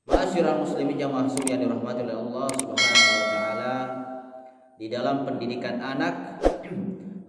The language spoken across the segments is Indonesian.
Ma'asyiral muslimin jamaah yang dirahmati oleh Allah Subhanahu wa taala, di dalam pendidikan anak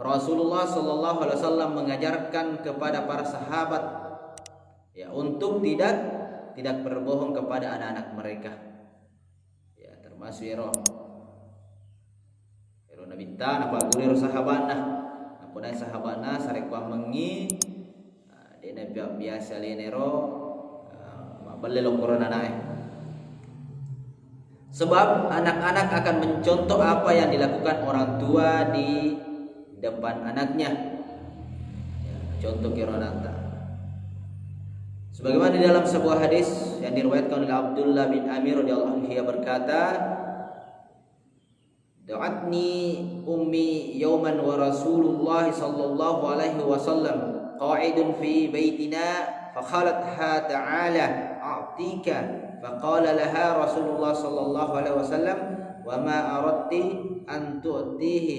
Rasulullah sallallahu alaihi wasallam mengajarkan kepada para sahabat ya untuk tidak berbohong kepada anak-anak mereka. Ya, termasuk ero Nabi ta apa guru sahabatna. Apa sahabatna sarek mengi dia biasa lenero balelo corona naik. Sebab anak-anak akan mencontoh apa yang dilakukan orang tua di depan anaknya. Ya, contoh kironanta. Sebagaimana di dalam sebuah hadis yang diriwayatkan oleh Abdullah bin Amir radhiyallahu anhu, ia berkata, "Da'atni ummi yawman wa Rasulullah sallallahu alaihi wasallam qa'idun fi baitina fakhalatha ta'ala a'tika faqala laha Rasulullah sallallahu alaihi wasallam wa ma aradti an tu'tihi."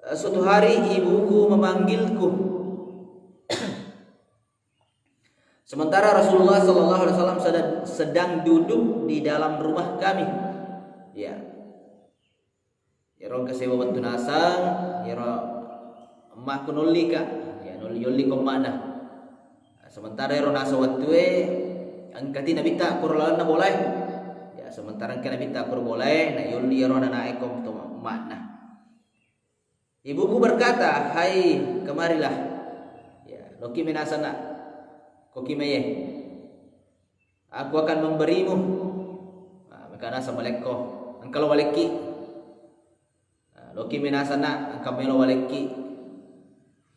Suatu hari ibuku memanggilku sementara Rasulullah sallallahu alaihi wasallam sedang duduk di dalam rumah kami. Ya. Yaro kasewa batu nasang, yaro emak kunulika, ya nuli ko mana. Sementara yaro nasa watue angkati nabi ta kurlan na boleh. Ya sementara kan nabi ta kur boleh, na yuli yaro na naekom to makna. Ibuku berkata, "Hai, kemarilah." Ya, loki menasana. Koki meye. Aku akan memberimu. Maka nasa malekko. Angkalo waleki. Loki menasana angka melo waleki.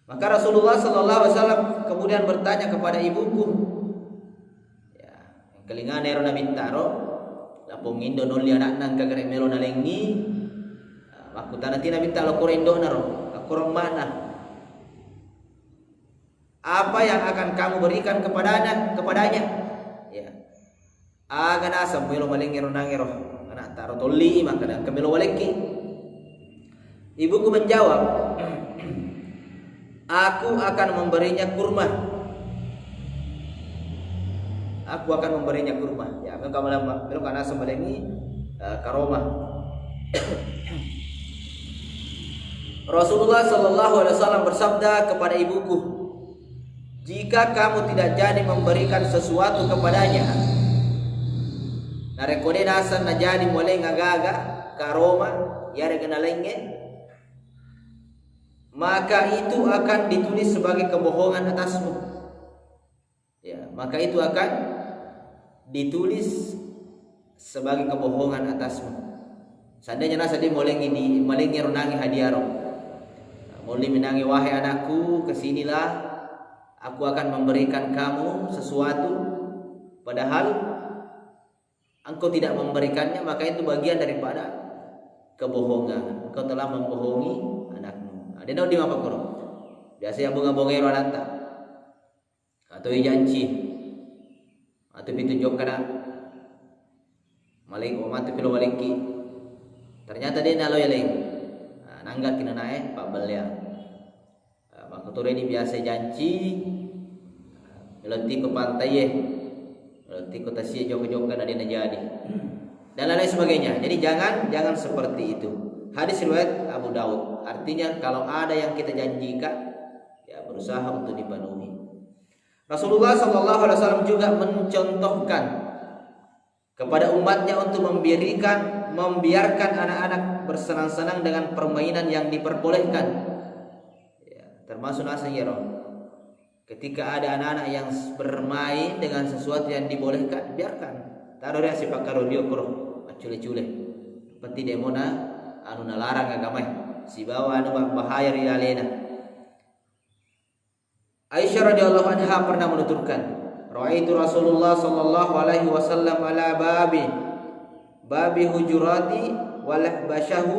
Maka Rasulullah sallallahu alaihi wasallam kemudian bertanya kepada ibuku. Ya, kelingan ero na bintaro. Lapong indo noli anak nang kagare melo nalengi. Makutana tina bintalo korendo naro. Kakurang mana? Apa yang akan kamu berikan kepadanya? Ya. Aga nasa melo malengero nangero. Anak taro toli maka dan kemelo waleki. Ibuku menjawab, "Aku akan memberinya kurma." Aku akan memberinya kurma. Ya, melo kana sembalengi karoma. Rasulullah sallallahu alaihi wasallam bersabda kepada ibuku, "Jika kamu tidak jadi memberikan sesuatu kepadanya, narekode nasan na jadi mulai ngagaga karoma yare genalenge, maka itu akan ditulis sebagai kebohongan atasmu." Ya, maka itu akan ditulis sebagai kebohongan atasmu. Seandainya nasa dia molengi ronangi hadiaro. Mulai menangi, "Wahai anakku, kesinilah, aku akan memberikan kamu sesuatu," padahal engkau tidak memberikannya, maka itu bagian daripada kebohongan. Engkau telah membohongi anakmu. Ada di apa koro? Biasa yang bunga-bungero ananta. Atau janji. Atau ditunjuk kana malik o matu pilo waliki. Ternyata dia nalo yaleng. Nangga kina nae Pak Belia. Maka tore ini biasa janji. Melati ke pantai ye. Melati ke tasya jok-jok kan ada jadi. Dan lain sebagainya. Jadi jangan seperti itu. Hadis riwayat Abu Daud. Artinya kalau ada yang kita janjikan, ya berusaha untuk dipenuhi. Rasulullah sallallahu alaihi wasallam juga mencontohkan kepada umatnya untuk membiarkan anak-anak bersenang-senang dengan permainan yang diperbolehkan. Ya, termasuk nasayiro. Ketika ada anak-anak yang bermain dengan sesuatu yang dibolehkan, biarkan. Taruh dia si pakaro dia kuro, cule-cule. Peti demona anu nalarang agama. Si bawa anu bahaya rialena. Aisyah radhiyallahu anha pernah menuturkan, "Ra'aitu Rasulullah sallallahu alaihi wasallam ala babi hujurati walahbashahu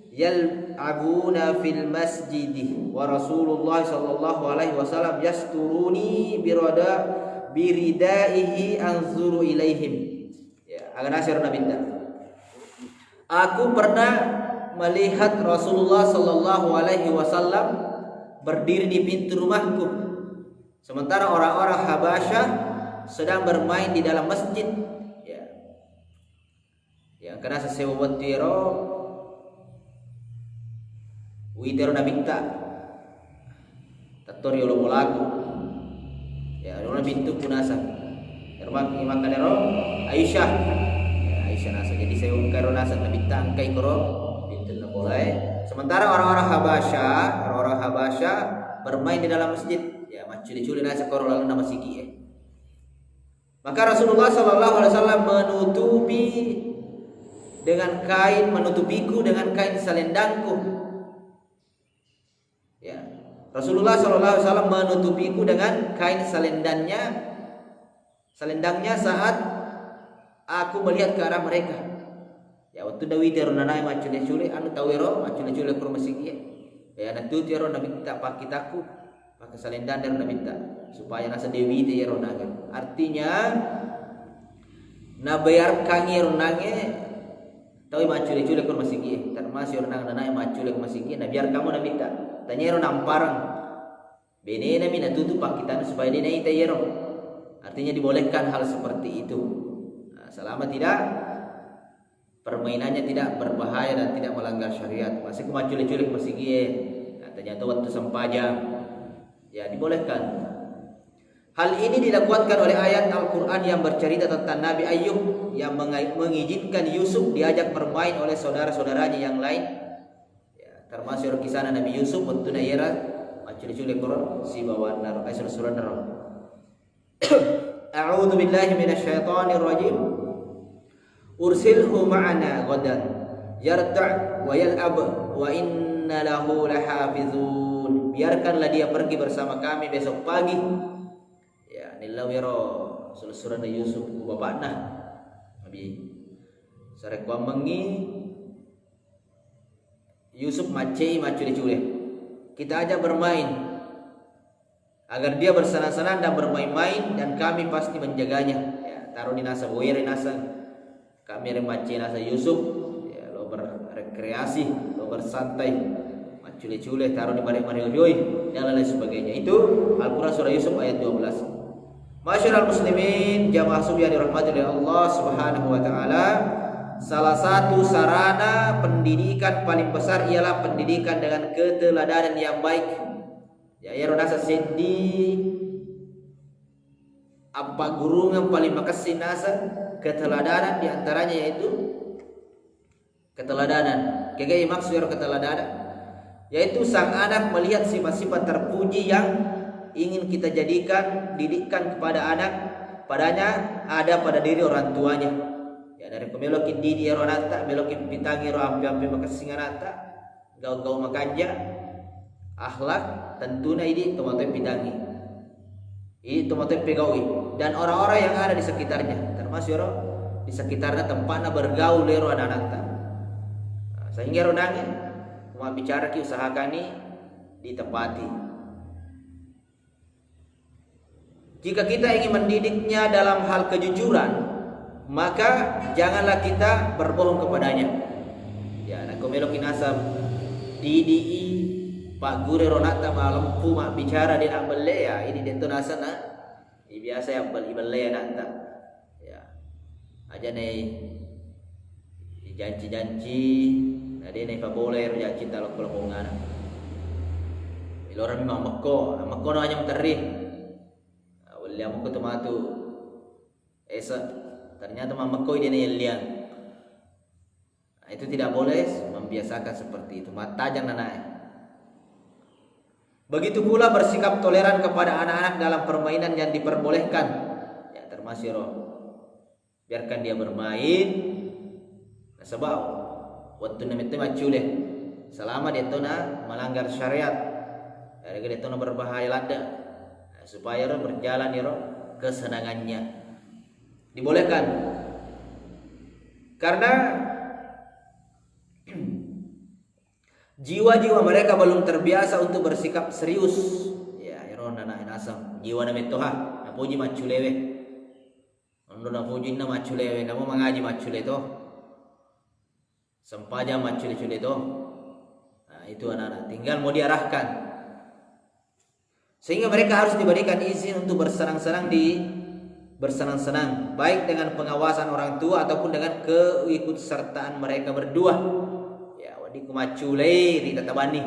yal'abuna fil masjidi wa Rasulullah sallallahu alaihi wasallam yasturuni biridaihi anzuru ilaihim." Ya, agan asir nabinda. Aku pernah melihat Rasulullah sallallahu alaihi wasallam berdiri di pintu rumahku, sementara orang-orang Habasyah sedang bermain di dalam masjid, ya. Yang kena sesewa wetiro witero nabita tatori ulo molaku, ya ulo bintu punasa termak imakanero Aisyah, ya Aisyah nasa jadi sewa karo nasa nabita angkai koro bintu na boleh. Sementara orang-orang Habasya bermain di dalam masjid, ya maculi-culi nasa koro lalu nama sigi, ya. Maka Rasulullah SAW menutupiku dengan kain selendangku. Ya, Rasulullah SAW menutupiku dengan kain selendangnya saat aku melihat ke arah mereka. Ya, waktu Dawi tero nanai macule-cule anu tawero macule-cule ke rumah sigi. Ya, natu tero nabita pakitaku pakai selendang dan nabita supaya nasa Dewi tero naga. Artinya nabayarkan ronange tahu macule-cule ke rumah sigi. Termasuk ronang nanai macule ke rumah sigi. Nabiar kamu nabita. Tanya ronang parang. Bene nabi natutup pakitan supaya dia naik tayero. Artinya dibolehkan hal seperti itu. Nah, selama tidak permainannya tidak berbahaya dan tidak melanggar syariat. Masih kemacule-cule masih gie. Nah, ternyata waktu sempajang, ya dibolehkan. Hal ini dilakukan oleh ayat Al-Quran yang bercerita tentang Nabi Ayub yang mengizinkan Yusuf diajak bermain oleh saudara-saudaranya yang lain. Ya, termasuk kisah Nabi Yusuf waktu nayera macule-cule Quran si bawa naro surah naro. A'udzu billahi minasyaitonir rajim. Ursilhu ma'ana ghadan yarta' wa yal'ab wa inna lahu lahafizun. Biarkanlah dia pergi bersama kami besok pagi. Ya, nilawiro surah Yusuf ku bapakna. Abi sarek wa mengi Yusuf macei macule-cule. Kita aja bermain agar dia bersenang-senang dan bermain-main dan kami pasti menjaganya. Ya, taruh di nasa boyere nasa kami remaja nasa Yusuf, ya, lo berrekreasi, lo bersantai, macule-cule, taruh di balik-balik joy dan lain sebagainya. Itu Al-Quran surah Yusuf ayat 12. Masyarul muslimin, jamaah subuh yang dirahmati oleh Allah Subhanahu wa taala, salah satu sarana pendidikan paling besar ialah pendidikan dengan keteladanan yang baik. Ya, ya nasa sendi apa guru yang paling makasih nasa keteladanan, diantaranya yaitu keteladanan. Kayak maksud keteladanan yaitu sang anak melihat sifat-sifat terpuji yang ingin kita jadikan didikan kepada anak, padanya ada pada diri orang tuanya. Ya, dari pemelokin didi ronata, melokin pitangi ro ampi-ampi makasinganata, gau-gau makanja, akhlak tentunya ini tomato pitangi. Ini tomato pegawi dan orang-orang yang ada di sekitarnya, termasuk di sekitarnya tempatnya bergaul lero anak-anak. Sehingga ronangnya cuma bicara ki usahakan ini ditepati. Jika kita ingin mendidiknya dalam hal kejujuran, maka janganlah kita berbohong kepadanya. Ya, nak komelokin asam didi Pak Guru Ronata malam mak bicara di nak beli ya ini detonasi nak biasa yang beli nanta ya aja nih janji ada nih pak boleh janji talok pelongan iloran memang meko no hanya menteri awalnya meko tomatu esa ternyata memang meko dia nih liang itu tidak boleh membiasakan seperti itu mata jangan naik. Begitu pula bersikap toleran kepada anak-anak dalam permainan yang diperbolehkan. Ya, termasuk biarkan dia bermain. Sebab waktu namanya macule selama dia tuna melanggar syariat, dia tuna berbahaya lada, supaya berjalan kesenangannya. Dibolehkan. Karena jiwa-jiwa mereka belum terbiasa untuk bersikap serius. Ya, anak asam jiwa na metoha, napuji maculewe. Ando napuji na maculewe, namo mangaji macule to. Sempaja macule-cule to. Nah, itu anak-anak tinggal mau diarahkan. Sehingga mereka harus diberikan izin untuk bersenang-senang di bersenang-senang baik dengan pengawasan orang tua ataupun dengan keikutsertaan mereka berdua. Ya, wadi kumacule di tatabani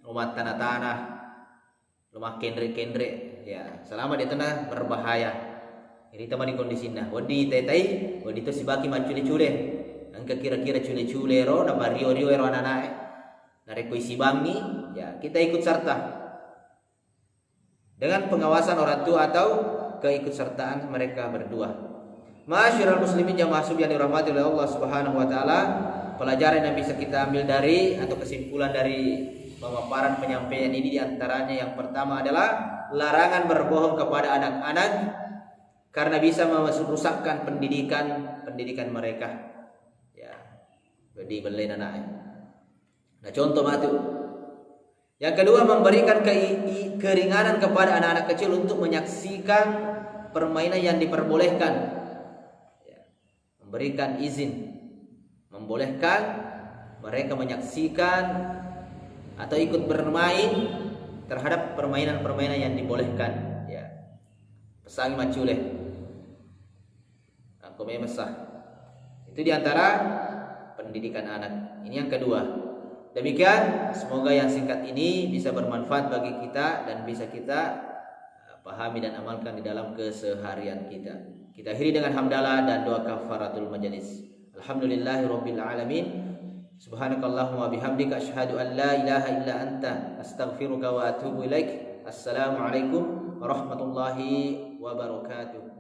rumah tanah-tanah, rumah kendre-kendre, ya selama di tanah berbahaya. Ini teman di kondisinya. Wadi tetai, wadi itu si baki macule-cule. Angka kira-kira cule-cule ro na bario-rio ro anak-anak. Nareko isi bangi, ya kita ikut serta dengan pengawasan orang tua atau keikutsertaan mereka berdua. Ma'asyiral muslimin jamaah yang dirahmati oleh Allah Subhanahu wa taala, pelajaran yang bisa kita ambil dari atau kesimpulan dari pemaparan penyampaian ini diantaranya yang pertama adalah larangan berbohong kepada anak-anak karena bisa merusakkan pendidikan mereka. Ya, jadi belain anak. Nah, contoh matu. Yang kedua, memberikan keringanan kepada anak-anak kecil untuk menyaksikan permainan yang diperbolehkan. Ya. Memberikan izin, membolehkan mereka menyaksikan atau ikut bermain terhadap permainan-permainan yang dibolehkan. Ya. Pesangi macule. Aku memesah. Itu diantara pendidikan anak. Ini yang kedua. Demikian, semoga yang singkat ini bisa bermanfaat bagi kita dan bisa kita pahami dan amalkan di dalam keseharian kita. Kita akhiri dengan hamdalah dan doa kafaratul majelis. Alhamdulillahirabbil alamin. Subhanakallahumma bihamdika asyhadu an la ilaha illa anta astaghfiruka wa atubu ilaik. Assalamualaikum warahmatullahi wabarakatuh.